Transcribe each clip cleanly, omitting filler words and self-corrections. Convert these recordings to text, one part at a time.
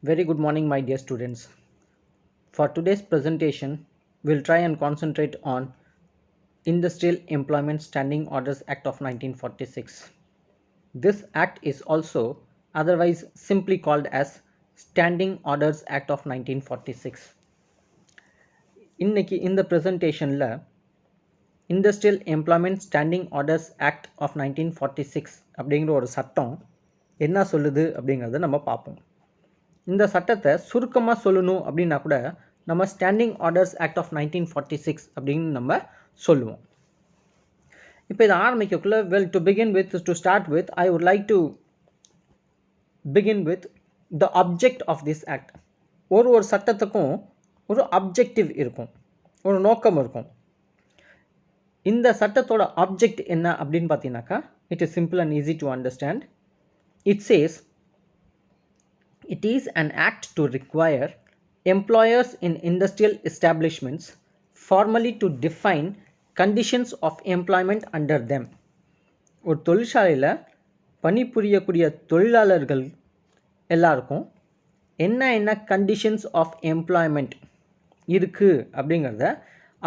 Very good morning, my dear students. For today's presentation, we'll try and concentrate on Industrial Employment Standing Orders Act of 1946. This act is also otherwise simply called as Standing Orders Act of 1946. இன்னைக்கு இந்த presentationல industrial employment standing orders act of 1946 அப்படிங்கிற ஒரு சட்டம் என்ன சொல்லுது அப்படிங்கிறத நம்ம பார்ப்போம். இந்த சட்டத்தை சுருக்கமாக சொல்லணும் அப்படின்னா கூட நம்ம ஸ்டாண்டிங் ஆர்டர்ஸ் ஆக்ட் ஆஃப் 1946 அப்படின்னு நம்ம சொல்லுவோம். இப்போ இதை ஆரம்பிக்கக்குள்ள to start with I would like to begin with the object of this act. ஒரு சட்டத்துக்கும் ஒரு அப்ஜெக்டிவ் இருக்கும், ஒரு நோக்கம் இருக்கும். இந்த சட்டத்தோட ஆப்ஜெக்ட் என்ன அப்படின்னு பார்த்தீங்கன்னாக்கா, it is simple and easy to understand. It chase it is an act to require employers in industrial establishments formally to define conditions of employment under them. ஒரு தொழிற்சாலையில் பணிபுரியக்கூடிய தொழிலாளர்கள் எல்லாருக்கும் என்ன கண்டிஷன்ஸ் ஆஃப் எம்ப்ளாய்மெண்ட் இருக்குது அப்படிங்கிறத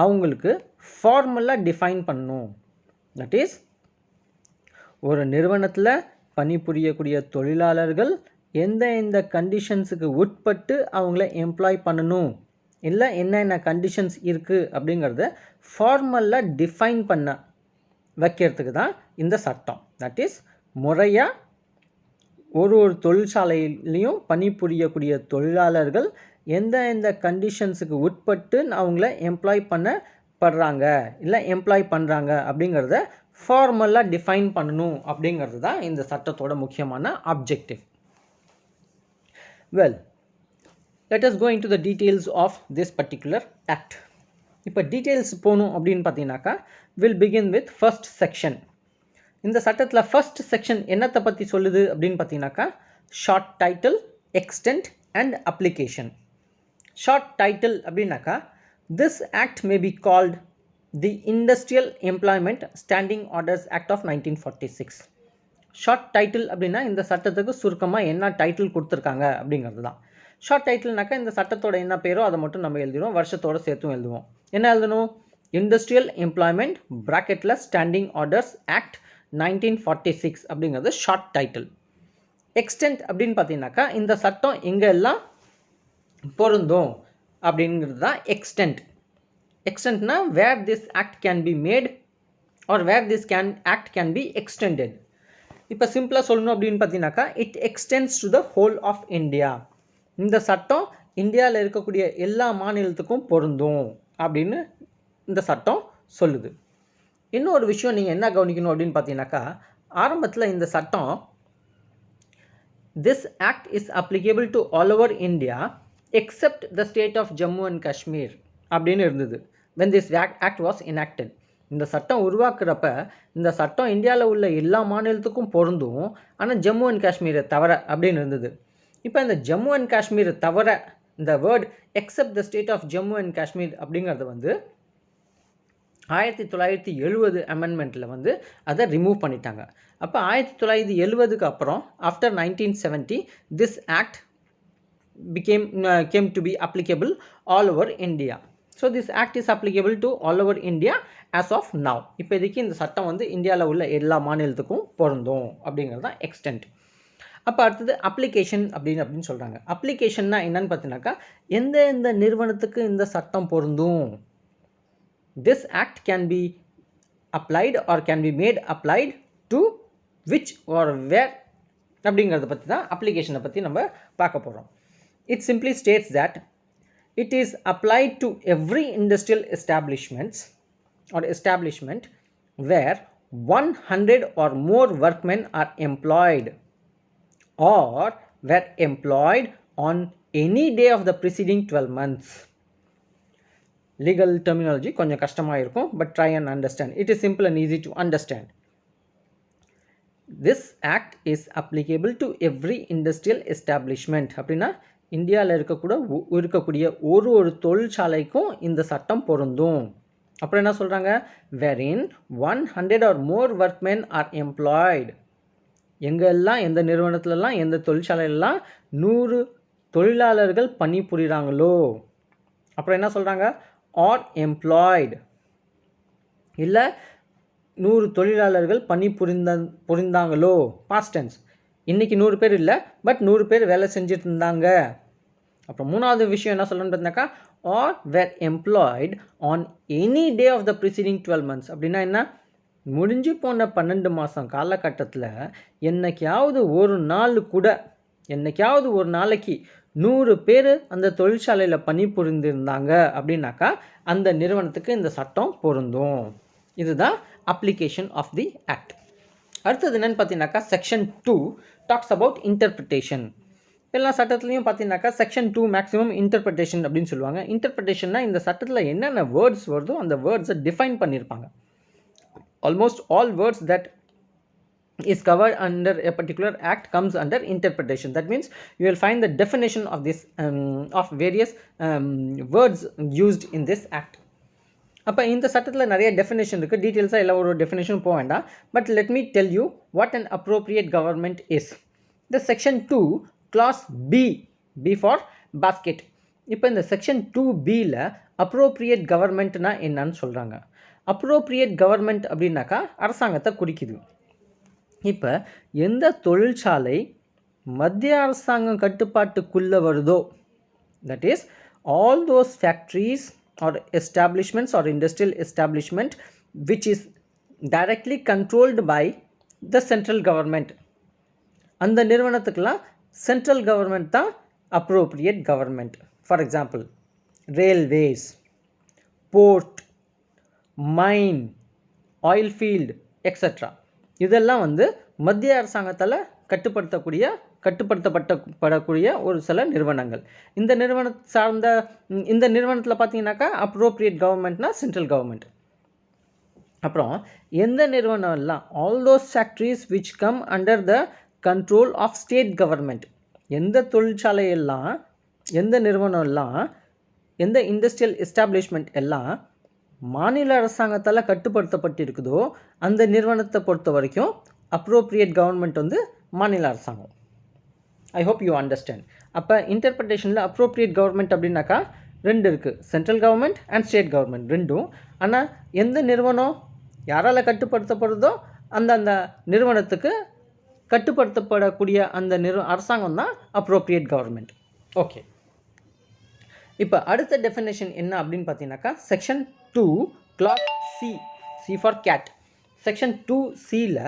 அவங்களுக்கு ஃபார்மலாக டிஃபைன் பண்ணணும். தட் இஸ், ஒரு நிறுவனத்தில் பணிபுரியக்கூடிய தொழிலாளர்கள் எந்த கண்டிஷன்ஸுக்கு உட்பட்டு அவங்கள எம்ப்ளாய் பண்ணணும், இல்லை என்னென்ன கண்டிஷன்ஸ் இருக்குது அப்படிங்கிறத ஃபார்மலாக டிஃபைன் பண்ண வைக்கிறதுக்கு தான் இந்த சட்டம். தட் இஸ், முறையாக ஒரு தொழிற்சாலையிலையும் பணிபுரியக்கூடிய தொழிலாளர்கள் எந்த கண்டிஷன்ஸுக்கு உட்பட்டு அவங்கள எம்ப்ளாய் பண்ணப்படுறாங்க இல்லை எம்ப்ளாய் பண்ணுறாங்க அப்படிங்கிறத ஃபார்மலாக டிஃபைன் பண்ணணும் அப்படிங்கிறது தான் இந்த சட்டத்தோட முக்கியமான objective. Well, let us go into the details of this particular act. இப்போ டீட்டெயில்ஸ் போகணும் அப்படின்னு பார்த்தீங்கன்னாக்கா, will begin with first section. இந்த சட்டத்தில் ஃபர்ஸ்ட் செக்ஷன் என்னத்தை பற்றி சொல்லுது அப்படின்னு பார்த்தீங்கன்னாக்கா, short title, extent and application. Short title அப்படின்னாக்கா, this act may be called the industrial employment standing orders act of 1946. Short title அப்படின்னா இந்த சட்டத்துக்கு சுருக்கமாக என்ன டைட்டில் கொடுத்துருக்காங்க அப்படிங்கிறது தான். ஷார்ட் டைட்டில்னாக்கா இந்த சட்டத்தோட என்ன பேரோ அதை மட்டும் நம்ம எழுதிடுவோம், வருஷத்தோடு சேர்த்தும் எழுதுவோம். என்ன எழுதணும்? இண்டஸ்ட்ரியல் எம்ப்ளாய்மெண்ட் ப்ராக்கெட்டில் ஸ்டாண்டிங் ஆர்டர்ஸ் ஆக்ட் 1946 அப்படிங்கிறது ஷார்ட் டைட்டில். எக்ஸ்டென்ட் அப்படின்னு பார்த்தீங்கன்னாக்கா, இந்த சட்டம் எங்கெல்லாம் பொருந்தும் அப்படிங்கிறது தான் எக்ஸ்டென்ட். எக்ஸ்டென்ட்னா where this act can be made or where this act can be extended. இப்போ சிம்பிளாக சொல்லணும் அப்படின்னு பார்த்தீங்கன்னாக்கா, it extends to the whole of India. இந்த சட்டம் இந்தியாவில் இருக்கக்கூடிய எல்லா மாநிலத்துக்கும் பொருந்தும் அப்படின்னு இந்த சட்டம் சொல்லுது. இன்னொரு விஷயம் நீங்கள் என்ன கவனிக்கணும் அப்படின்னு பார்த்தீங்கன்னாக்கா, ஆரம்பத்தில் இந்த சட்டம் this act is applicable to all over India except the state of Jammu and Kashmir அப்படின்னு இருந்தது when this act was enacted. இந்த சட்டம் உருவாக்குறப்ப இந்த சட்டம் இந்தியாவில் உள்ள எல்லா மாநிலத்துக்கும் பொருந்தும், ஆனால் ஜம்மு அண்ட் காஷ்மீரை தவிர அப்படின்னு இருந்தது. இப்போ இந்த ஜம்மு அண்ட் காஷ்மீரை தவிர இந்த word except the state of Jammu and Kashmir அப்படிங்கிறது 1970 அமெண்ட்மெண்ட்டில் அதை ரிமூவ் பண்ணிட்டாங்க. அப்போ 1970க்கு அப்புறம் after 1970 this act came to be applicable all over India. So this act is applicable to all over India as of now. இப்போதைக்கு இந்த சட்டம் இந்தியாவில் உள்ள எல்லா மாநிலத்துக்கும் பொருந்தும் அப்படிங்கிறது தான் எக்ஸ்டென்ட். அப்போ அடுத்தது அப்ளிகேஷன் அப்படின்னு சொல்கிறாங்க. அப்ளிகேஷன்னா என்னன்னு பார்த்தீங்கன்னாக்கா, எந்த நிறுவனத்துக்கு இந்த சட்டம் பொருந்தும், this act can be applied or can be made applied to which or where அப்படிங்கிறத பற்றி தான் அப்ளிகேஷனை பற்றி நம்ம பார்க்க போகிறோம். It simply states that it is applied to every industrial establishment where 100 or more workmen are employed or were employed on any day of the preceding 12 months. Legal terminology கொஞ்சம் கஷ்டமாக இருக்கும், but try and understand. It is simple and easy to understand. This act is applicable to every industrial establishment. அப்படின்னா இந்தியாவில் இருக்கக்கூடிய ஒரு தொழிற்சாலைக்கும் இந்த சட்டம் பொருந்தும். அப்புறம் என்ன சொல்கிறாங்க? wherein 100 or more workmen are employed. எங்கெல்லாம், எந்த நிறுவனத்துலலாம், எந்த தொழிற்சாலையிலலாம் 100 தொழிலாளர்கள் பணிபுரிகிறாங்களோ, அப்புறம் என்ன சொல்கிறாங்க, ஆர் எம்ப்ளாய்டு, இல்லை 100 தொழிலாளர்கள் புரிந்தாங்களோ, பாஸ்ட் டென்ஸ். இன்றைக்கி 100 பேர் இல்லை, பட் 100 பேர் வேலை செஞ்சுட்டு இருந்தாங்க. அப்புறம் மூணாவது விஷயம் என்ன சொல்லணும்னு பார்த்தீங்கன்னாக்கா, or were employed on any day of the preceding 12 months. அப்படின்னா என்ன, முடிஞ்சு போன 12 மாதம் காலகட்டத்தில் என்னைக்காவது ஒரு நாள் கூட, என்னைக்காவது ஒரு நாளைக்கு 100 பேர் அந்த தொழிற்சாலையில் பணிபுரிந்திருந்தாங்க அப்படின்னாக்கா அந்த நிறுவனத்துக்கு இந்த சட்டம் பொருந்தும். இதுதான் அப்ளிகேஷன் ஆஃப் தி ஆக்ட். அடுத்தது என்னென்னு பார்த்தீங்கன்னாக்கா, செக்ஷன் 2 டாக்ஸ் அபவுட் இன்டர்பிரிட்டேஷன். எல்லா சட்டத்துலையும் பார்த்தீங்கன்னாக்கா செக்ஷன் 2 மேக்ஸிமம் இன்டர்பிரிட்டேஷன் அப்படின்னு சொல்லுவாங்க. இன்டர்பிரிட்டேஷன்னா இந்த சட்டத்தில் என்னென்ன வேர்ட்ஸ் வருதோ அந்த வேர்ட்ஸை டிஃபைன் பண்ணியிருப்பாங்க. Almost all words that is covered under a particular act comes under interpretation. That means you will find the definition of this of various words used in this act. அப்போ இந்த சட்டத்தில் நிறைய definition இருக்குது. டீட்டெயில்ஸாக எல்லா ஒரு definition போக வேண்டாம். But let me tell you what an appropriate government is. இந்த section 2 clause B for basket. இப்போ இந்த செக்ஷன் 2Bயில் அப்ரோப்ரியேட் கவர்மெண்ட்னா என்னன்னு சொல்கிறாங்க. அப்ரோப்ரியேட் கவர்மெண்ட் அப்படின்னாக்கா அரசாங்கத்தை குறிக்குது. இப்போ எந்த தொழிற்சாலை மத்திய அரசாங்கம் கட்டுப்பாட்டுக்குள்ளே வருதோ, that is all those factories or establishments or industrial establishment which is directly controlled by the central government, அந்த நிறுவனத்துக்கெல்லாம் சென்ட்ரல் கவர்மெண்ட் தான் appropriate government. For example railways, port, mine, oil field extra. இதெல்லாம் மத்திய அரசாங்கத்தால் கட்டுப்படுத்தப்படக்கூடிய ஒரு சில நிறுவனங்கள். இந்த நிறுவனத்தில் பார்த்தீங்கன்னாக்கா அப்ரோப்ரியேட் கவர்மெண்ட்னா சென்ட்ரல் கவர்மெண்ட். அப்புறம் எந்த நிறுவனம் எல்லாம் all those factories which come under the control of state government, எந்த தொழிற்சாலை எல்லாம், எந்த நிறுவனம் எல்லாம், எந்த இண்டஸ்ட்ரியல் எஸ்டாப்ளிஷ்மெண்ட் எல்லாம் மாநில அரசாங்கத்தால் கட்டுப்படுத்தப்பட்டிருக்குதோ அந்த நிறுவனத்தை பொறுத்த வரைக்கும் அப்ரோப்ரியேட் கவர்மெண்ட் மாநில அரசாங்கம். I hope you understand. அப்போ இன்டர்பிரிட்டேஷனில் அப்ரோப்ரியேட் கவர்மெண்ட் அப்படின்னாக்கா 2 இருக்குது, central government and state government 2ம். ஆனால் எந்த நிறுவனம் யாரால் கட்டுப்படுத்தப்படுறதோ அந்த நிறுவனத்துக்கு கட்டுப்படுத்தப்படக்கூடிய அந்த அரசாங்கம் தான் அப்ரோப்ரியேட் கவர்மெண்ட். ஓகே, இப்போ அடுத்த டெஃபினேஷன் என்ன அப்படின்னு பார்த்தீங்கன்னாக்கா section 2 clause C for cat. Section 2Cயில்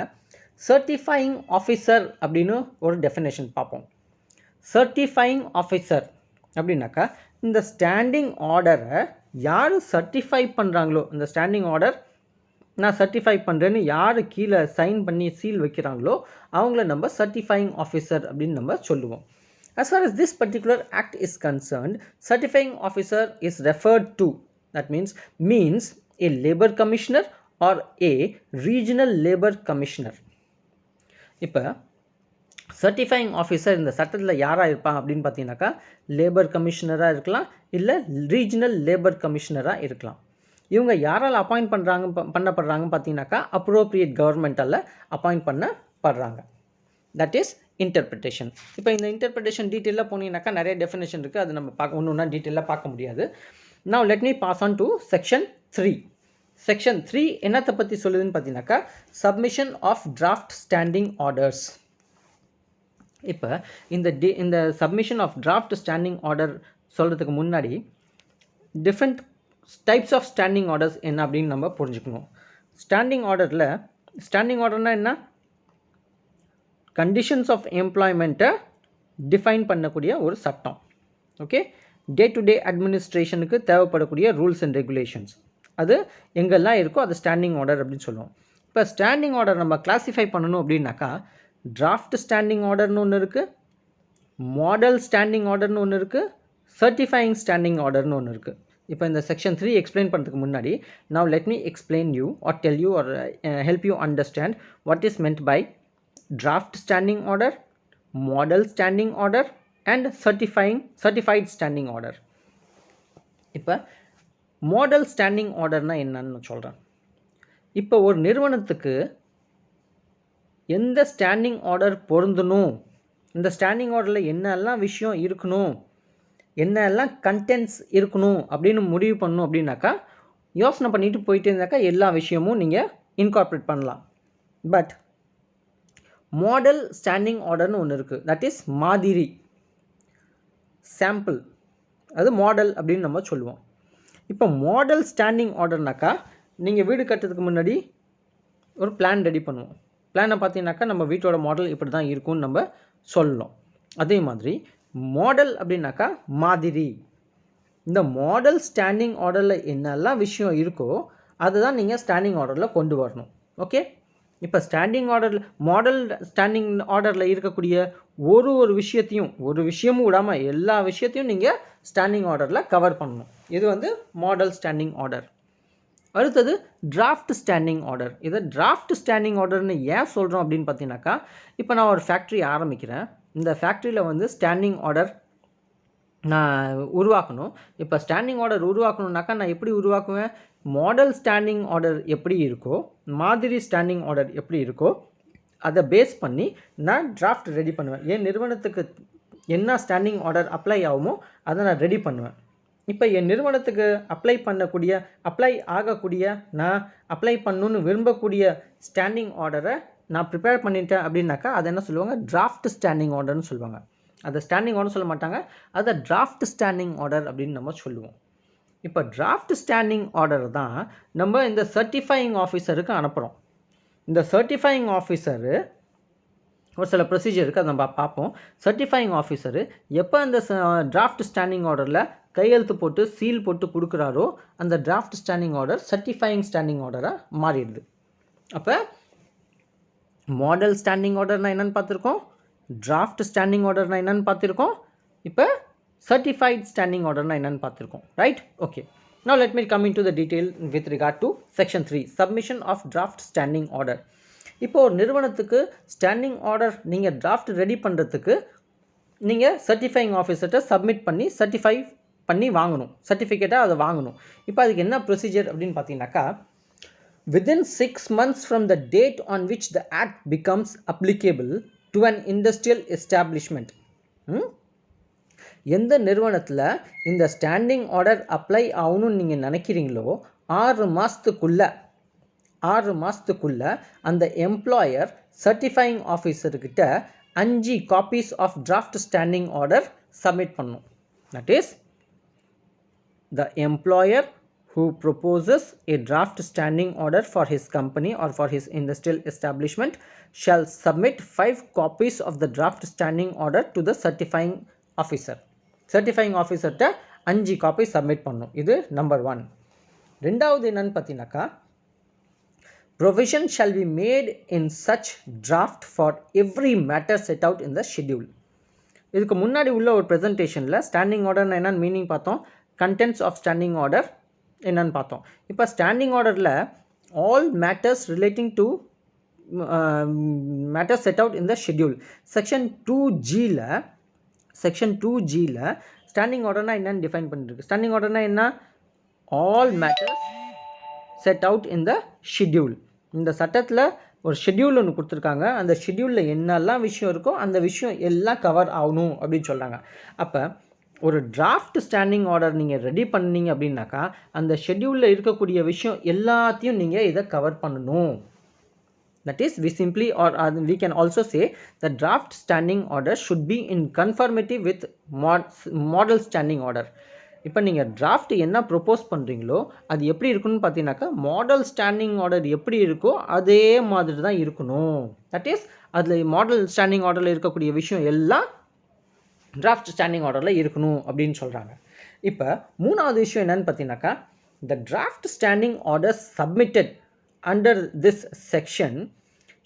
சர்டிஃபையிங் ஆஃபீஸர் அப்படின்னு ஒரு டெஃபினேஷன் பார்ப்போம். சர்டிஃபையிங் ஆஃபீஸர் அப்படின்னாக்கா இந்த ஸ்டாண்டிங் ஆர்டரை யார் சர்டிஃபை பண்ணுறாங்களோ, இந்த ஸ்டாண்டிங் ஆர்டர் நான் சர்டிஃபை பண்ணுறேன்னு யார் கீழே சைன் பண்ணி சீல் வைக்கிறாங்களோ அவங்கள நம்ம சர்டிஃபையிங் ஆஃபீஸர் அப்படின்னு நம்ம சொல்லுவோம். As far as this particular act is concerned, certifying officer is referred to, that means a labor commissioner or a regional labor commissioner. இப்போ சர்டிஃபையிங் ஆஃபீஸர் இந்த சட்டத்தில் யாராக இருப்பாங்க அப்படின்னு பார்த்தீங்கன்னாக்கா லேபர் கமிஷனராக இருக்கலாம், இல்லை ரீஜனல் லேபர் கமிஷனராக இருக்கலாம். இவங்க யாரால் அப்பாயிண்ட் பண்ணப்படுறாங்கன்னு பார்த்தீங்கன்னாக்கா அப்ரோப்ரியேட் கவர்மெண்ட்டால் அப்பாயிண்ட் பண்ணப்படுறாங்க. That is interpretation. இப்போ இந்த இன்டர்பிரிட்டேஷன் டீட்டெயிலாக போனீங்கன்னாக்கா நிறைய டெஃபினேஷன் இருக்குது, அது நம்ம ஒன்று ஒன்றா டீட்டெயிலாக பார்க்க முடியாது. Now let me pass on to section 3. Section 3 என்னத்தை பற்றி சொல்லுதுன்னு பார்த்தீங்கன்னாக்கா submission of draft standing orders. இப்போ இந்த submission of draft standing order சொல்கிறதுக்கு முன்னாடி different types of standing orders என்ன அப்படின்னு நம்ம புரிஞ்சுக்கணும். ஸ்டாண்டிங் ஆர்டர்னால் என்ன, கண்டிஷன்ஸ் ஆஃப் எம்ப்ளாய்மெண்ட்டை டிஃபைன் பண்ணக்கூடிய ஒரு சட்டம். ஓகே, டே டு டே அட்மினிஸ்ட்ரேஷனுக்கு தேவைப்படக்கூடிய ரூல்ஸ் அண்ட் ரெகுலேஷன்ஸ் அது எங்கெல்லாம் இருக்கோ அது ஸ்டாண்டிங் ஆர்டர் அப்படின்னு சொல்லுவோம். இப்போ ஸ்டாண்டிங் ஆர்டர் நம்ம கிளாஸிஃபை பண்ணணும் அப்படின்னாக்கா டிராஃப்ட் ஸ்டாண்டிங் ஆர்டர்னு ஒன்று இருக்குது, மாடல் ஸ்டாண்டிங் ஆர்டர்னு ஒன்று இருக்குது, சர்டிஃபையிங் ஸ்டாண்டிங் ஆர்டர்னு ஒன்று இருக்குது. இப்போ இந்த செக்ஷன் 3 எக்ஸ்பிளைன் பண்ணுறதுக்கு முன்னாடி now let me explain you or tell you or help you understand what is meant by draft standing order, model standing order and certified standing order. இப்போ model standing ஆர்டர்னால் என்னன்னு சொல்கிறேன். இப்போ ஒரு நிறுவனத்துக்கு எந்த ஸ்டாண்டிங் ஆர்டர் பொருந்தணும், இந்த ஸ்டாண்டிங் ஆர்டரில் என்னெல்லாம் விஷயம் இருக்கணும், என்னெல்லாம் கண்டென்ட்ஸ் இருக்கணும் அப்படின்னு முடிவு பண்ணணும் அப்படின்னாக்கா யோசனை பண்ணிட்டு போயிட்டே இருந்தாக்கா எல்லா விஷயமும் நீங்கள் இன்கார்பரேட் பண்ணலாம். பட் மாடல் ஸ்டாண்டிங் ஆர்டர்னு ஒன்று இருக்குது. தட் இஸ் மாதிரி, சாம்பிள், அது மாடல் அப்படின்னு நம்ம சொல்லுவோம். இப்போ மாடல் ஸ்டாண்டிங் ஆர்டர்னாக்கா நீங்கள் வீடு கட்டுறதுக்கு முன்னாடி ஒரு பிளான் ரெடி பண்ணுவோம். பிளானை பார்த்தீங்கன்னாக்கா நம்ம வீட்டோட மாடல் இப்படி தான் இருக்கும்னு நம்ம சொல்லணும். அதே மாதிரி மாடல் அப்படின்னாக்கா மாதிரி. இந்த மாடல் ஸ்டாண்டிங் ஆர்டரில் என்னெல்லாம் விஷயம் இருக்கோ அதுதான் நீங்கள் ஸ்டாண்டிங் ஆர்டரில் கொண்டு வரணும். ஓகே, இப்போ ஸ்டாண்டிங் ஆர்டரில் மாடல் ஸ்டாண்டிங் ஆர்டரில் இருக்கக்கூடிய ஒரு விஷயத்தையும் ஒரு விஷயமும் விடாமல் எல்லா விஷயத்தையும் நீங்கள் ஸ்டாண்டிங் ஆர்டரில் கவர் பண்ணணும். இது வந்து மாடல் ஸ்டாண்டிங் ஆர்டர். அடுத்தது டிராஃப்ட் ஸ்டாண்டிங் ஆர்டர். இதை டிராஃப்ட் ஸ்டாண்டிங் ஆர்டர்னு ஏன் சொல்கிறோம் அப்படின்னு பார்த்தீங்கன்னாக்கா, இப்போ நான் ஒரு ஃபேக்ட்ரி ஆரம்பிக்கிறேன். இந்த ஃபேக்ட்ரியில் வந்து ஸ்டாண்டிங் ஆர்டர் நான் உருவாக்கணும். இப்போ ஸ்டாண்டிங் ஆர்டர் உருவாக்கணுன்னாக்கா நான் எப்படி உருவாக்குவேன்? மாடல் ஸ்டாண்டிங் ஆர்டர் எப்படி இருக்கோ, மாதிரி ஸ்டாண்டிங் ஆர்டர் எப்படி இருக்கோ அதை பேஸ் பண்ணி நான் டிராஃப்ட் ரெடி பண்ணுவேன். என் நிறுவனத்துக்கு என்ன ஸ்டாண்டிங் ஆர்டர் அப்ளை ஆகுமோ அதை நான் ரெடி பண்ணுவேன். இப்போ என் நிறுவனத்துக்கு அப்ளை ஆகக்கூடிய நான் அப்ளை பண்ணணுன்னு விரும்பக்கூடிய ஸ்டாண்டிங் ஆர்டரை நான் ப்ரிப்பேர் பண்ணிட்டேன் அப்படின்னாக்கா அதை என்ன சொல்லுவாங்க? டிராஃப்ட் ஸ்டாண்டிங் ஆர்டர்னு சொல்லுவாங்க. அதை ஸ்டாண்டிங் ஆர்டர் சொல்ல மாட்டாங்க, அதை டிராஃப்ட் ஸ்டாண்டிங் ஆர்டர் அப்படின்னு நம்ம சொல்லுவோம். இப்போ டிராஃப்ட் ஸ்டாண்டிங் ஆர்டர் தான் நம்ம இந்த சர்டிஃபையிங் ஆஃபீஸருக்கு அனுப்புகிறோம். இந்த சர்டிஃபையிங் ஆஃபீஸரு ஒரு சில ப்ரொசீஜர் இருக்குது, அதை நம்ம பார்ப்போம். சர்டிஃபையிங் ஆஃபீஸரு எப்போ அந்த டிராஃப்ட் ஸ்டாண்டிங் ஆர்டரில் கையெழுத்து போட்டு சீல் போட்டு கொடுக்குறாரோ அந்த டிராஃப்ட் ஸ்டாண்டிங் ஆர்டர் சர்டிஃபையிங் ஸ்டாண்டிங் ஆர்டராக மாறிடுது. அப்போ மாடல் ஸ்டாண்டிங் ஆர்டர்னால் என்னென்னு பார்த்துருக்கோம், டிராஃப்ட் ஸ்டாண்டிங் ஆர்டர்னால் என்னென்னு பார்த்துருக்கோம், இப்போ certified standing order na என்னன்னு பார்த்திருக்கோம், right? Okay, now let me come into the detail with regard to section 3 submission of draft standing order. இப்போ ஒரு நிறுவனத்துக்கு ஸ்டாண்டிங் ஆர்டர் நீங்கள் டிராஃப்ட் ரெடி பண்ணுறதுக்கு நீங்கள் சர்டிஃபையிங் ஆஃபீஸர்கிட்ட சப்மிட் பண்ணி சர்டிஃபை பண்ணி வாங்கணும், சர்டிஃபிகேட்டாக அதை வாங்கணும். இப்போ அதுக்கு என்ன ப்ரொசீஜர் அப்படின்னு பார்த்தீங்கன்னாக்கா, within 6 months from the date on which the act becomes applicable to an industrial establishment, எந்த நிறுவனத்தில் இந்த ஸ்டாண்டிங் ஆர்டர் அப்ளை ஆகணும்னு நீங்கள் நினைக்கிறீங்களோ 6 மாதத்துக்குள்ளே அந்த எம்ப்ளாயர் சர்டிஃபையிங் ஆஃபீஸர்கிட்ட 5 copies of draft standing order submit பண்ணணும். That is the employer who proposes a draft standing order for his company or for his industrial establishment shall submit 5 copies of the draft standing order to the certifying officer. certifying officerட்ட 5 copy submit பண்ணணும். இது number 1. ரெண்டாவது என்னன்னு பார்த்தீங்கன்னாக்கா, provision shall be made in such draft for every matter set out in the schedule. இதுக்கு முன்னாடி உள்ள ஒரு ப்ரெசன்டேஷனில் ஸ்டாண்டிங் ஆர்டர் என்னன்னு மீனிங் பார்த்தோம், கண்டென்ட்ஸ் ஆஃப் ஸ்டாண்டிங் ஆர்டர் என்னன்னு பார்த்தோம். இப்போ ஸ்டாண்டிங் ஆர்டரில் all matters relating to matters set out in the schedule section 2Gயில் ஸ்டாண்டிங் ஆர்டர்னா என்னன்னு டிஃபைன் பண்ணிருக்கு. ஸ்டாண்டிங் ஆர்டர்னா என்ன? All matters set out in the schedule. இந்த சட்டத்தில் ஒரு ஷெட்யூல் ஒன்று கொடுத்துருக்காங்க, அந்த ஷெட்யூலில் என்னெல்லாம் விஷயம் இருக்கோ அந்த விஷயம் எல்லாம் கவர் ஆகணும் அப்படின்னு சொல்கிறாங்க. அப்போ ஒரு டிராஃப்ட் ஸ்டாண்டிங் ஆர்டர் நீங்கள் ரெடி பண்ணீங்க அப்படின்னாக்கா அந்த ஷெட்யூலில் இருக்கக்கூடிய விஷயம் எல்லாத்தையும் நீங்கள் இதை கவர் பண்ணணும். That is, we simply or we can also say the draft standing order should be in conformity with model standing order. இப்போ நீங்கள் டிராஃப்ட் என்ன ப்ரொப்போஸ் பண்ணுறீங்களோ அது எப்படி இருக்குன்னு பார்த்தீங்கன்னாக்கா மாடல் ஸ்டாண்டிங் ஆர்டர் எப்படி இருக்கோ அதே மாதிரி தான் இருக்கணும். தட் இஸ் அதில் மாடல் ஸ்டாண்டிங் ஆர்டரில் இருக்கக்கூடிய விஷயம் எல்லாம் டிராஃப்ட் ஸ்டாண்டிங் ஆர்டரில் இருக்கணும் அப்படின்னு சொல்கிறாங்க. இப்போ மூணாவது விஷயம் என்னன்னு பார்த்தீங்கன்னாக்கா, the draft standing order submitted under this section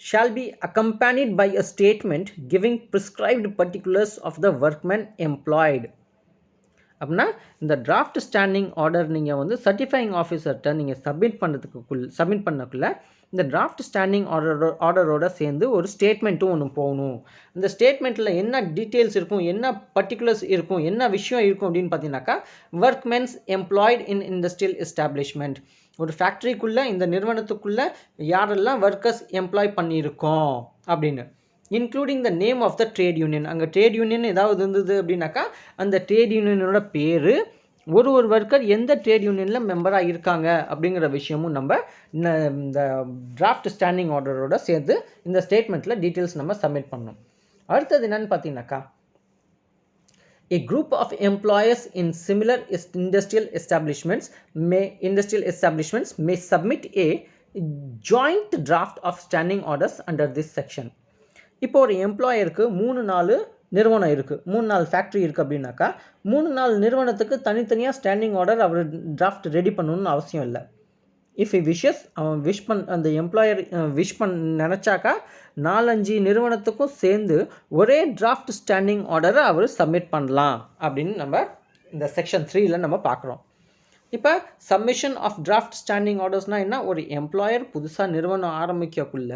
shall be accompanied by a statement giving prescribed particulars of the workmen employed. அப்படின்னா இந்த டிராஃப்ட் ஸ்டாண்டிங் ஆர்டர் நீங்கள் வந்து சர்டிஃபையிங் ஆஃபீஸர்கிட்ட நீங்கள் சப்மிட் பண்ணக்குள்ளே இந்த டிராஃப்ட் ஸ்டாண்டிங் ஆர்டரோட சேர்ந்து ஒரு ஸ்டேட்மெண்ட்டும் ஒன்று போகணும். இந்த ஸ்டேட்மெண்ட்டில் என்ன டீட்டெயில்ஸ் இருக்கும், என்ன பர்டிகுலர்ஸ் இருக்கும், என்ன விஷயம் இருக்கும் அப்படின்னு பார்த்தீங்கன்னாக்கா, workmen's employed in industrial establishment, ஒரு ஃபேக்ட்ரிக்குள்ளே இந்த நிறுவனத்துக்குள்ளே யாரெல்லாம் ஒர்க்கர்ஸ் எம்ப்ளாய் பண்ணியிருக்கோம் அப்படின்னு. Including the name of the trade union. அங்கே ட்ரேட் யூனியன் ஏதாவது இருந்தது அப்படின்னாக்கா அந்த ட்ரேட் யூனியனோட பேர், ஒரு ஒர்க்கர் எந்த ட்ரேட் யூனியனில் மெம்பராக இருக்காங்க அப்படிங்கிற விஷயமும் நம்ம இந்த டிராஃப்ட் ஸ்டாண்டிங் ஆர்டரோட சேர்த்து இந்த ஸ்டேட்மெண்ட்டில் டீட்டெயில்ஸ் நம்ம சப்மிட் பண்ணணும். அடுத்தது என்னன்னு பார்த்தீங்கன்னாக்கா, a group of employers in similar industrial establishments may submit a joint draft of standing orders under this section. இப்போ ஒரு எம்ப்ளாயருக்கு 3-4 நிறுவனம் இருக்குது, 3-4 ஃபேக்ட்ரி இருக்குது அப்படின்னாக்கா 3-4 நிறுவனத்துக்கு தனித்தனியாக ஸ்டாண்டிங் ஆர்டர் அவர் டிராஃப்ட் ரெடி பண்ணணும்னு அவசியம் இல்லை. இஃப் அவன் அந்த எம்ப்ளாயர் நினச்சாக்கா 4-5 நிறுவனத்துக்கும் சேர்ந்து ஒரே டிராஃப்ட் ஸ்டாண்டிங் ஆர்டரை அவர் சப்மிட் பண்ணலாம் அப்படின்னு நம்ம இந்த செக்ஷன் 3ல் நம்ம பார்க்குறோம். இப்போ சப்மிஷன் ஆஃப் டிராஃப்ட் ஸ்டாண்டிங் ஆர்டர்ஸ்னால் என்ன? ஒரு எம்ப்ளாயர் புதுசாக நிறுவனம் ஆரம்பிக்கக்குள்ள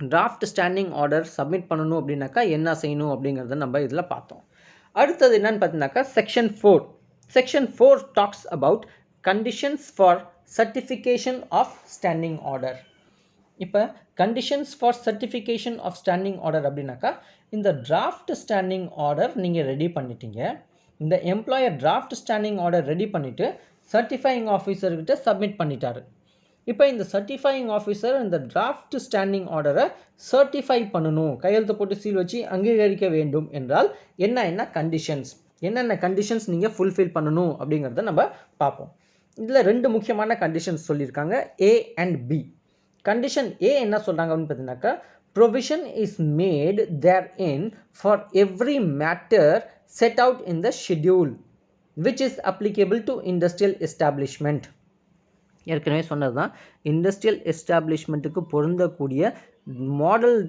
டிராஃப்ட் ஸ்டாண்டிங் ஆர்டர் சப்மிட் பண்ணணும் அப்படின்னாக்கா என்ன செய்யணும் அப்படிங்கிறத நம்ம இதில் பார்த்தோம். அடுத்தது என்னன்னு பார்த்தீங்கன்னாக்கா section 4 talks about conditions for certification of standing order. இப்போ conditions for certification of standing order அப்படின்னாக்கா, இந்த டிராஃப்ட் ஸ்டாண்டிங் ஆர்டர் நீங்கள் ரெடி பண்ணிட்டீங்க, இந்த employer draft standing order ready பண்ணிவிட்டு சர்டிஃபையிங் ஆஃபீஸர்கிட்ட சப்மிட் பண்ணிட்டாரு. இப்போ இந்த சர்டிஃபையிங் ஆஃபீஸர் இந்த டிராஃப்ட் ஸ்டாண்டிங் ஆர்டரை சர்டிஃபை பண்ணணும், கையெழுத்து போட்டு சீல் வச்சு அங்கீகரிக்க வேண்டும் என்றால் என்னென்ன கண்டிஷன்ஸ் நீங்கள் ஃபுல்ஃபில் பண்ணணும் அப்படிங்கிறத நம்ம பார்ப்போம். இதில் 2 முக்கியமான கண்டிஷன்ஸ் சொல்லியிருக்காங்க, A and B. Condition A என்ன சொல்கிறாங்க அப்படின்னு பார்த்தீங்கன்னாக்கா, provision is made therein for every matter set out in the schedule which is applicable to industrial establishment. ஏற்கனவே சொன்னது தான், இண்டஸ்ட்ரியல் எஸ்டாப்ளிஷ்மெண்ட்டுக்கு பொருந்தக்கூடிய மாடல்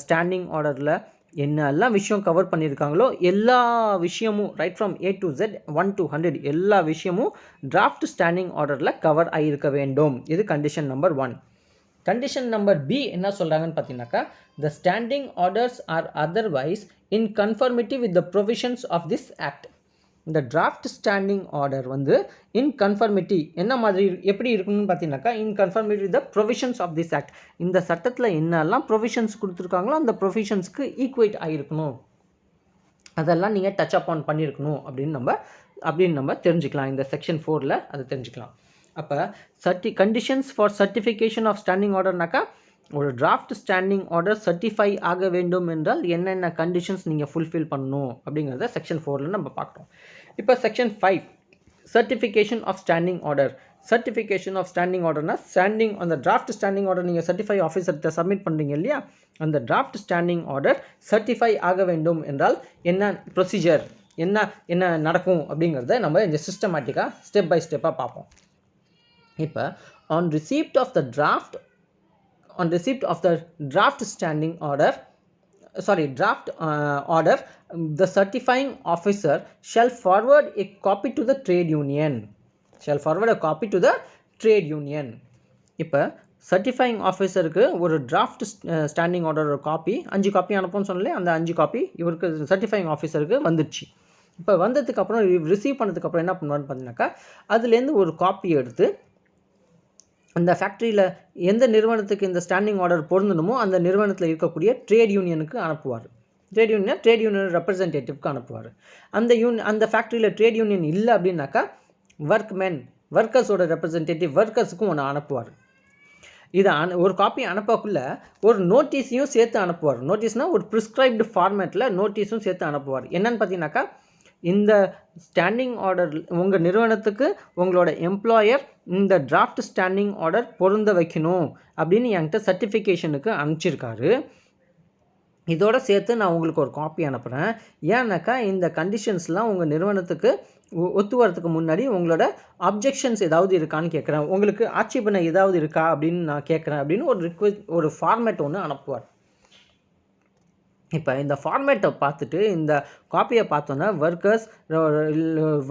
ஸ்டாண்டிங் ஆர்டரில் என்னெல்லாம் விஷயம் கவர் பண்ணியிருக்காங்களோ எல்லா விஷயமும் right from A to Z 1 to 100 எல்லா விஷயமும் டிராஃப்ட் ஸ்டாண்டிங் ஆர்டரில் கவர் ஆகியிருக்க வேண்டும். இது கண்டிஷன் நம்பர் 1. கண்டிஷன் நம்பர் B என்ன சொல்கிறாங்கன்னு பார்த்தீங்கன்னாக்கா, the standing orders are otherwise in conformity with the provisions of this act. இந்த டிராஃப்ட் ஸ்டாண்டிங் ஆர்டர் வந்து இன் கன்ஃபர்மிட்டி என்ன மாதிரி எப்படி இருக்கணும்னு பார்த்தீங்கன்னாக்கா, in conformity with the provisions of this act. இந்த சட்டத்தில் என்னெல்லாம் ப்ரொவிஷன்ஸ் கொடுத்துருக்காங்களோ அந்த ப்ரொவிஷன்ஸ்க்கு ஈக்குவேட் ஆகிருக்கணும், அதெல்லாம் நீங்கள் டச் அப் ஆன் பண்ணியிருக்கணும் அப்படின்னு நம்ம தெரிஞ்சுக்கலாம். இந்த செக்ஷன் 4ல் அதை தெரிஞ்சுக்கலாம். அப்போ conditions for certification of standing ஆர்டர்னாக்கா, ஒரு டிராஃப்ட் ஸ்டாண்டிங் ஆர்டர் சர்டிஃபை ஆக வேண்டும் என்றால் என்னென்ன கண்டிஷன்ஸ் நீங்கள் ஃபுல்ஃபில் பண்ணணும் அப்படிங்கிறத செக்ஷன் 4ல் நம்ம பார்க்குறோம். இப்போ section 5 certification of standing order. Certification of standing ஆர்டர்னா, அந்த டிராஃப்ட் ஸ்டாண்டிங் ஆர்டர் நீங்கள் சர்டிஃபை ஆஃபீஸர்கிட்ட சப்மிட் பண்ணுறீங்க இல்லையா, அந்த டிராஃப்ட் ஸ்டாண்டிங் ஆர்டர் சர்டிஃபை ஆக வேண்டும் என்றால் என்ன ப்ரொசீஜர், என்ன நடக்கும் அப்படிங்கிறத நம்ம இந்த சிஸ்டமேட்டிக்காக ஸ்டெப் பை ஸ்டெப்பாக பார்ப்போம். இப்போ on receipt of the draft standing order, the certifying officer shall forward a copy to the trade union. இப்போ சர்டிஃபைங் ஆஃபீஸருக்கு ஒரு draft standing order copy 5 copy அனுப்புன்னு சொன்னாலே அந்த 5 காப்பி இவருக்கு சர்டிஃபைங் ஆஃபீஸருக்கு வந்துடுச்சு. இப்போ வந்ததுக்கப்புறம் ரிசீவ் பண்ணதுக்கப்புறம் என்ன பண்ணுவான்னு பார்த்தீங்கன்னாக்கா, அதுலேருந்து ஒரு காப்பி எடுத்து அந்த ஃபேக்ட்ரியில் எந்த நிறுவனத்துக்கு இந்த ஸ்டாண்டிங் ஆர்டர் பொருந்தணுமோ அந்த நிறுவனத்தில் இருக்கக்கூடிய ட்ரேட் யூனியனுக்கு அனுப்புவார். ட்ரேட் யூனியன் ரெப்ரசன்டேட்டிவ்க்கு அனுப்புவார். அந்த ஃபேக்ட்ரியில் ட்ரேட் யூனியன் இல்லை அப்படின்னாக்கா ஒர்க்கர்ஸோட ரெப்ரசன்டேட்டிவ் ஒர்க்கர்ஸுக்கும் ஒன்று அனுப்புவார். இதை ஒரு காப்பி அனுப்பக்குள்ளே ஒரு நோட்டீஸையும் சேர்த்து அனுப்புவார். நோட்டீஸ்னால் ஒரு ப்ரிஸ்கிரைப்டு ஃபார்மேட்டில் நோட்டீஸும் சேர்த்து அனுப்புவார். என்னன்னு பார்த்தீங்கன்னாக்கா, இந்த ஸ்டாண்டிங் ஆர்டர் உங்கள் நிறுவனத்துக்கு உங்களோட எம்ப்ளாயர் இந்த டிராஃப்ட் ஸ்டாண்டிங் ஆர்டர் பொருந்த வைக்கணும் அப்படின்னு என்கிட்ட சர்டிஃபிகேஷனுக்கு அனுப்பிச்சிருக்காரு. இதோட சேர்த்து நான் உங்களுக்கு ஒரு காப்பி அனுப்புகிறேன். ஏன்னாக்கா இந்த கண்டிஷன்ஸ்லாம் உங்கள் நிறுவனத்துக்கு ஒத்து வரதுக்கு முன்னாடி உங்களோட அப்ஜெக்ஷன்ஸ் ஏதாவது இருக்கான்னு கேட்குறேன், உங்களுக்கு ஆட்சேபனை ஏதாவது இருக்கா அப்படின்னு நான் கேட்குறேன் அப்படின்னு ஒரு ஃபார்மேட் ஒன்று அனுப்புவார். இப்போ இந்த ஃபார்மேட்டை பார்த்துட்டு இந்த காப்பியை பார்த்தோன்னா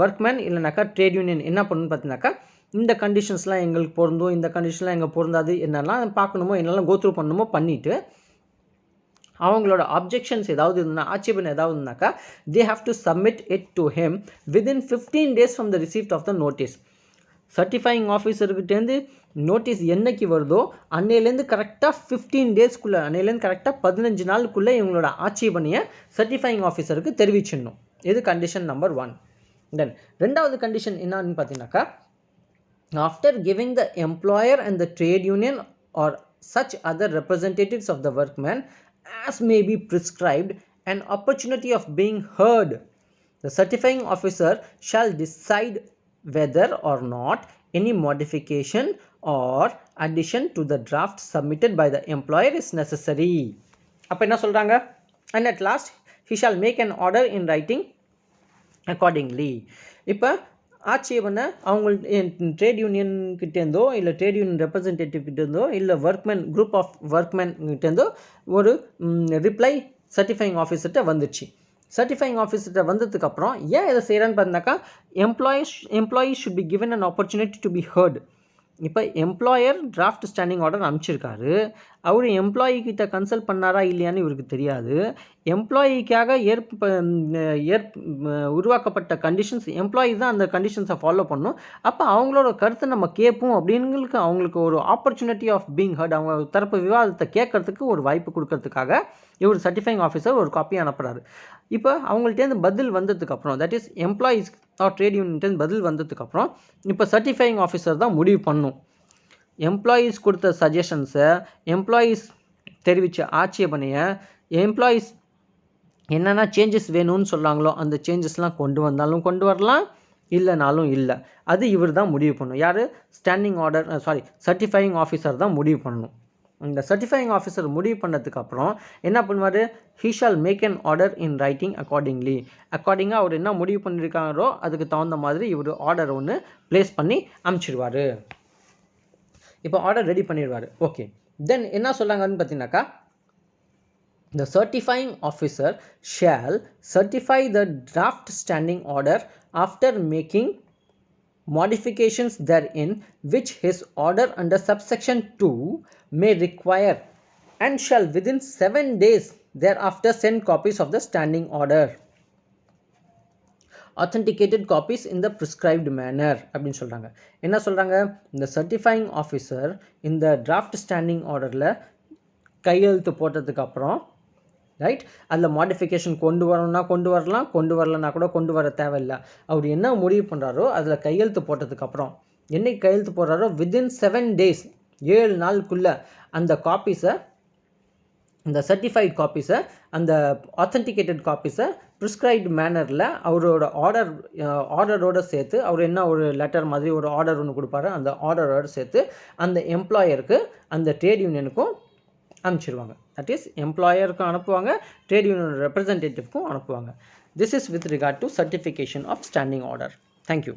ஒர்க்மேன் இல்லைனாக்கா ட்ரேட் யூனியன் என்ன பண்ணணும்னு பார்த்தீங்கன்னாக்கா, இந்த கண்டிஷன்ஸ்லாம் எங்களுக்கு பொருந்தும், இந்த கண்டிஷன்லாம் எங்களுக்கு பொருந்தாது, என்னெல்லாம் பார்க்கணுமோ என்னெல்லாம் கோத்ரூ பண்ணணுமோ பண்ணிவிட்டு அவங்களோட அப்ஜெக்ஷன்ஸ் ஏதாவது இருந்தால் ஆட்சேபனை ஏதாவது இருந்தாக்கா they have to submit it to him within 15 days from the receipt of the notice. Certifying ஆஃபீஸர்கிட்டேருந்து நோட்டீஸ் என்னைக்கு வருதோ அன்னையிலேருந்து கரெக்டாக 15 டேஸ்க்குள்ளே, அன்னையிலேருந்து கரெக்டாக 15 நாளுக்குள்ளே இவங்களோட ஆட்சேபனையை சர்டிஃபைங் ஆஃபீஸருக்கு தெரிவிச்சிடணும். இது கண்டிஷன் நம்பர் 1. தென் ரெண்டாவது கண்டிஷன் என்னன்னு பார்த்தீங்கன்னாக்கா, after giving the employer and the trade union or such other representatives of the workman as may be prescribed an opportunity of being heard, the certifying officer shall decide whether or not any modification or addition to the draft submitted by the employer is necessary. அப்போ என்ன சொல்கிறாங்க? And at last he shall make an order in writing accordingly. இப்போ ஆட்சேபனை அவங்க trade யூனியன்கிட்டேருந்தோ இல்லை trade union representative கிட்டேருந்தோ இல்லை group of workmen கிட்டேருந்தோ ஒரு reply certifying ஆஃபீஸர்கிட்ட வந்துச்சு. சர்டிஃபைங் ஆஃபீஸர்கிட்ட வந்ததுக்கப்புறம் ஏன் இதை செய்கிறான்னு பார்த்தாக்கா, employees should be given an opportunity to be heard. இப்போ எம்ப்ளாயர் டிராஃப்ட் ஸ்டாண்டிங் ஆர்டர் அனுப்பிச்சிருக்காரு. அவர் எம்ப்ளாயிக்கிட்ட கன்சல்ட் பண்ணாரா இல்லையான்னு இவருக்கு தெரியாது. எம்ப்ளாயிக்காக உருவாக்கப்பட்ட கண்டிஷன்ஸ், எம்ப்ளாயி தான் அந்த கண்டிஷன்ஸை ஃபாலோ பண்ணணும். அப்போ அவங்களோட கருத்தை நம்ம கேட்போம் அப்படிங்களுக்கு அவங்களுக்கு ஒரு ஆப்பர்ச்சுனிட்டி ஆஃப் பீங் ஹர்ட், அவங்க தரப்பு விவாதத்தை கேட்கறதுக்கு ஒரு வாய்ப்பு கொடுக்கறதுக்காக இவர் சர்டிஃபைங் ஆஃபீஸர் ஒரு காப்பி அனுப்புகிறாரு. இப்போ அவங்கள்ட்டேருந்து பதில் வந்ததுக்கப்புறம், that is employees or trade யூனியன்ட்டேருந்து பதில் வந்ததுக்கப்புறம் இப்போ சர்டிஃபைங் ஆஃபீஸர் தான் முடிவு பண்ணும். எம்ப்ளாயீஸ் கொடுத்த சஜஷன்ஸை, எம்ப்ளாயீஸ் தெரிவித்த ஆட்சேபனையை, எம்ப்ளாயீஸ் என்னென்ன சேஞ்சஸ் வேணும்னு சொல்கிறாங்களோ அந்த சேஞ்சஸ்லாம் கொண்டு வந்தாலும் கொண்டு வரலாம், இல்லைனாலும் இல்லை. அது இவர் தான் முடிவு பண்ணணும். யார்? சர்டிஃபைங் ஆஃபீஸர் தான் முடிவு பண்ணணும். இந்த சர்டிஃபைங் ஆஃபீஸர் முடிவு பண்ணதுக்கப்புறம் என்ன பண்ணுவார்? He shall make an order in writing accordingly. அக்கார்டிங்காக அவர் என்ன முடிவு பண்ணியிருக்காரோ அதுக்கு தகுந்த மாதிரி இவர் ஆர்டர் ஒன்று ப்ளேஸ் பண்ணி அனுப்பிச்சிடுவார். இப்போ ஆர்டர் ரெடி பண்ணிடுவார். ஓகே, தென் என்ன சொல்கிறாங்கன்னு பார்த்தீங்கன்னாக்கா, the certifying officer shall certify the draft standing order after making modifications therein which his order under subsection 2 may require, and shall within 7 days thereafter send copies of the standing order, authenticated copies in the prescribed manner அப்படின்னு சொல்கிறாங்க. என்ன சொல்கிறாங்க? இந்த certifying officer இந்த draft standing ஆர்டரில் கையெழுத்து போட்டதுக்கப்புறம், right, அதில் மாடிஃபிகேஷன் கொண்டு வரணும்னா கொண்டு வரலாம், கொண்டு வரலன்னா கூட கொண்டு வர தேவையில்லை. அவர் என்ன முடிவு பண்ணுறாரோ அதில் கையெழுத்து போட்டதுக்கப்புறம், என்னைக்கு கையெழுத்து போடுறாரோ வித்தின் 7 days 7 நாளுக்குள்ளே அந்த காப்பீஸை, இந்த சர்டிஃபைட் காப்பீஸை, அந்த ஆத்தென்டிகேட்டட் காப்பீஸை ப்ரிஸ்கிரைப்டு மேனரில் அவரோட ஆர்டரோடு சேர்த்து, அவர் என்ன ஒரு லெட்டர் மாதிரி ஒரு ஆர்டர் ஒன்று கொடுப்பாரு, அந்த ஆர்டரோடு சேர்த்து அந்த எம்ப்ளாயருக்கு, அந்த ட்ரேட் யூனியனுக்கும் அனுப்பிச்சிடுவாங்க. தட் இஸ் எம்ப்ளாயருக்கும் அனுப்புவாங்க, ட்ரேட் யூனியன் ரெப்ரசன்டேட்டிவ்க்கும் அனுப்புவாங்க. This is with regard to certification of standing order. Thank you.